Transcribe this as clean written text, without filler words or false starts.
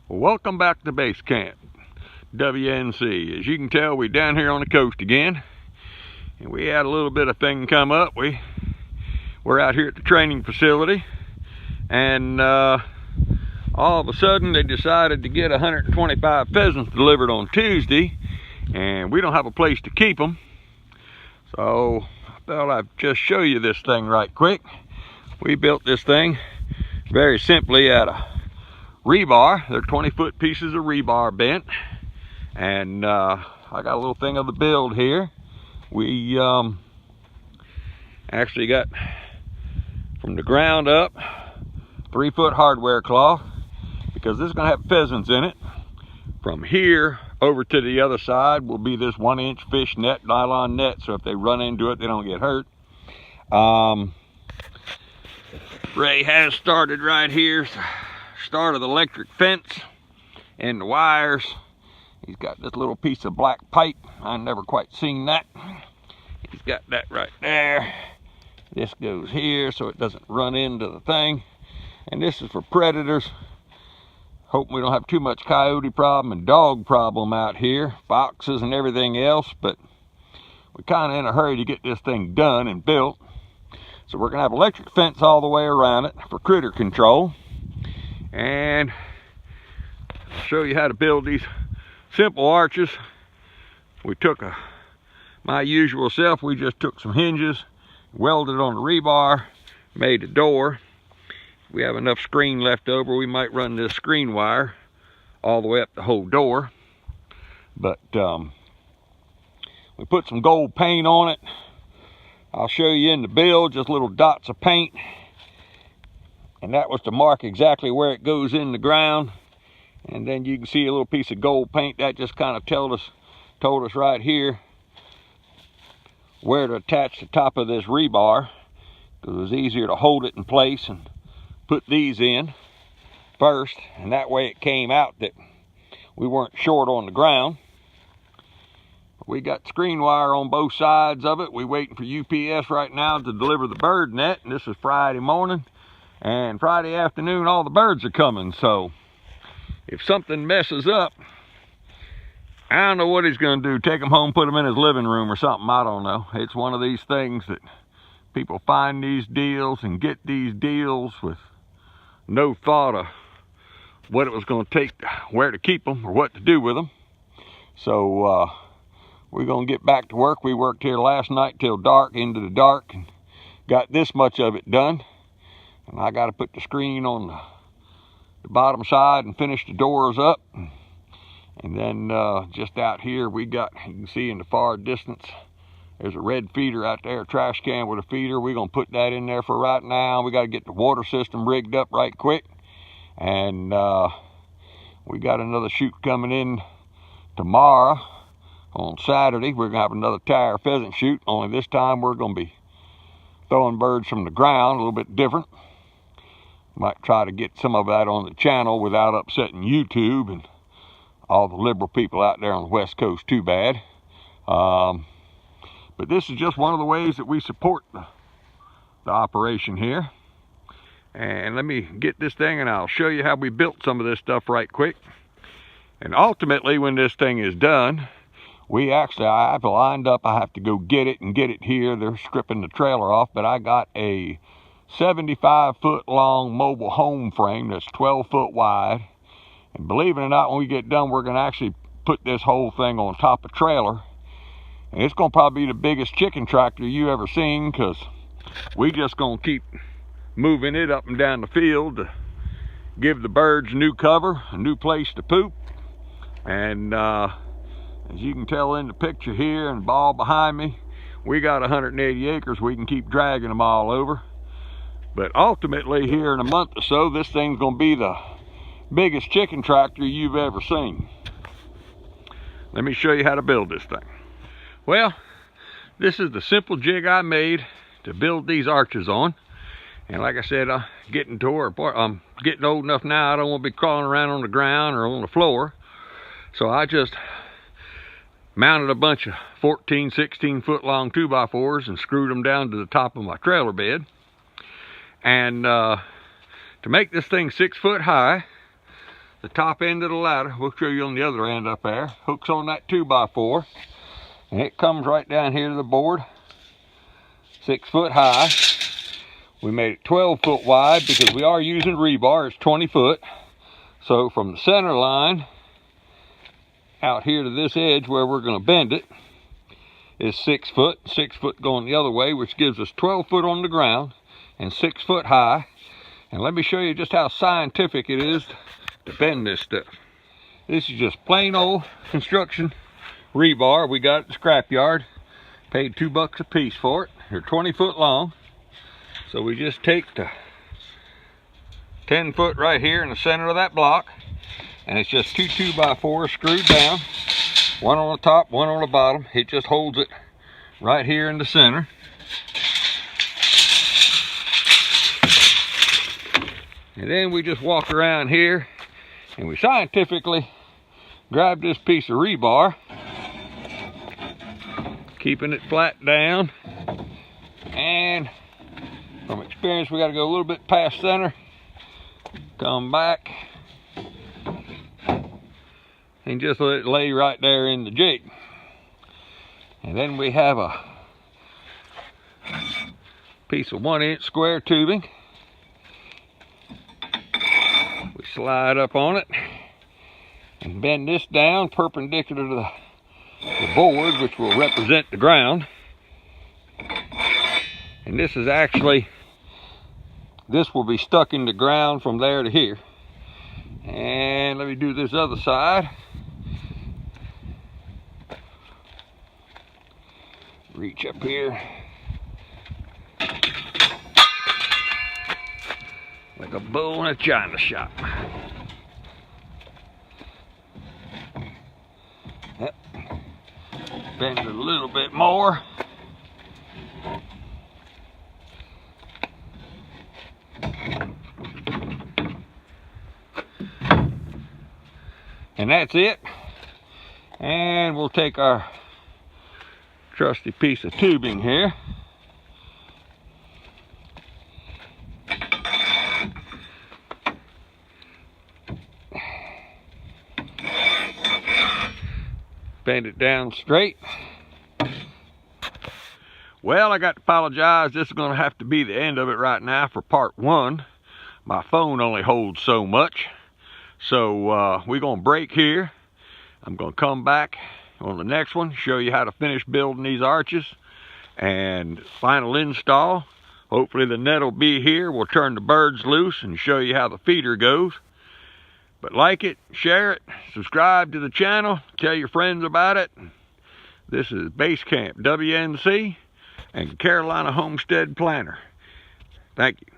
Welcome back to base camp, WNC. As you can tell, we're down here on the coast again, and we had a little bit of thing come up. We're out here at the training facility, and all of a sudden they decided to get 125 pheasants delivered on Tuesday, and we don't have a place to keep them. So I thought I'd just show you this thing right quick. We built this thing very simply out of rebar. They're 20-foot pieces of rebar bent, and I got a little thing of the build here. We actually got from the ground up 3-foot hardware cloth, because this is going to have pheasants in it. From here over to the other side will be this 1-inch fish net, nylon net, so if they run into it they don't get hurt. Ray has started right here, start of the electric fence and the wires. He's got this little piece of black pipe. I never quite seen that. He's got that right there. This goes here so it doesn't run into the thing. And this is for predators. Hoping we don't have too much coyote problem and dog problem out here, foxes and everything else, but we're kind of in a hurry to get this thing done and built. So we're gonna have electric fence all the way around it for critter control. And I'll show you how to build these simple arches. We took my usual self, we just took some hinges, welded on the rebar, made a door. If we have enough screen left over, we might run this screen wire all the way up the whole door. But we put some gold paint on it. I'll show you in the build, just little dots of paint. And that was to mark exactly where it goes in the ground. And then you can see a little piece of gold paint that just kind of told us right here where to attach the top of this rebar, because it was easier to hold it in place and put these in first, and that way it came out that we weren't short on the ground. We got screen wire on both sides of it. We're waiting for UPS right now to deliver the bird net, and this is Friday morning, and Friday afternoon all the birds are coming. So if something messes up, I don't know what he's going to do. Take him home, put him in his living room or something. I don't know. It's one of these things that people find these deals and get these deals with no thought of what it was going to take, where to keep them or what to do with them. So we're going to get back to work. We worked here last night till dark, into the dark, and got this much of it done. And I got to put the screen on the bottom side and finish the doors up. And then just out here we got, you can see in the far distance, there's a red feeder out there, a trash can with a feeder. We're going to put that in there for right now. We got to get the water system rigged up right quick. And we got another shoot coming in tomorrow. On Saturday, we're going to have another tire pheasant shoot, only this time we're going to be throwing birds from the ground, a little bit different. Might try to get some of that on the channel without upsetting YouTube and all the liberal people out there on the West Coast too bad. But this is just one of the ways that we support the operation here. And let me get this thing and I'll show you how we built some of this stuff right quick. And ultimately, when this thing is done, I've lined up, I have to go get it and get it here. They're stripping the trailer off, but I got a 75-foot long mobile home frame that's 12 foot wide. And believe it or not, when we get done, we're going to actually put this whole thing on top of a trailer. And it's going to probably be the biggest chicken tractor you ever seen, because we just going to keep moving it up and down the field to give the birds new cover, a new place to poop. And as you can tell in the picture here and ball behind me, we got 180 acres. We can keep dragging them all over. But ultimately, here in a month or so, this thing's going to be the biggest chicken tractor you've ever seen. Let me show you how to build this thing. Well, this is the simple jig I made to build these arches on. And like I said, I'm getting old enough now, I don't want to be crawling around on the ground or on the floor. So I just mounted a bunch of 14, 16 foot long 2x4s and screwed them down to the top of my trailer bed. And to make this thing 6 foot high, the top end of the ladder. We'll show you on the other end up there. Hooks on that 2x4. And it comes right down here to the board. 6 foot high. We made it 12 foot wide because we are using rebar. It's 20 foot. So from the center line out here to this edge where we're going to bend it is 6 foot. 6 foot going the other way, which gives us 12 foot on the ground and 6 foot high. And let me show you just how scientific it is to bend this stuff. This is just plain old construction rebar we got at the scrapyard. Paid $2 a piece for it. They're 20 foot long. So we just take the 10 foot right here in the center of that block, and it's just 2 2x4s screwed down, one on the top, one on the bottom. It just holds it right here in the center. And then we just walk around here and we scientifically grab this piece of rebar, keeping it flat down, and from experience we got to go a little bit past center, come back, and just let it lay right there in the jig. And then we have a piece of 1-inch square tubing. We slide up on it and bend this down perpendicular to the board, which will represent the ground. And this is actually, this will be stuck in the ground from there to here. And let me do this other side. Reach up here like a bull in a china shop. Yep. Bend it a little bit more. And that's it. And we'll take our trusty piece of tubing here. Bend it down straight. Well, I got to apologize. This is going to have to be the end of it right now for part 1. My phone only holds so much. So we're going to break here. I'm going to come back on the next one, show you how to finish building these arches and final install. Hopefully the net will be here. We'll turn the birds loose and show you how the feeder goes. But like it, share it, subscribe to the channel, tell your friends about it. This is Base Camp WNC and Carolina Homestead Planner. Thank you.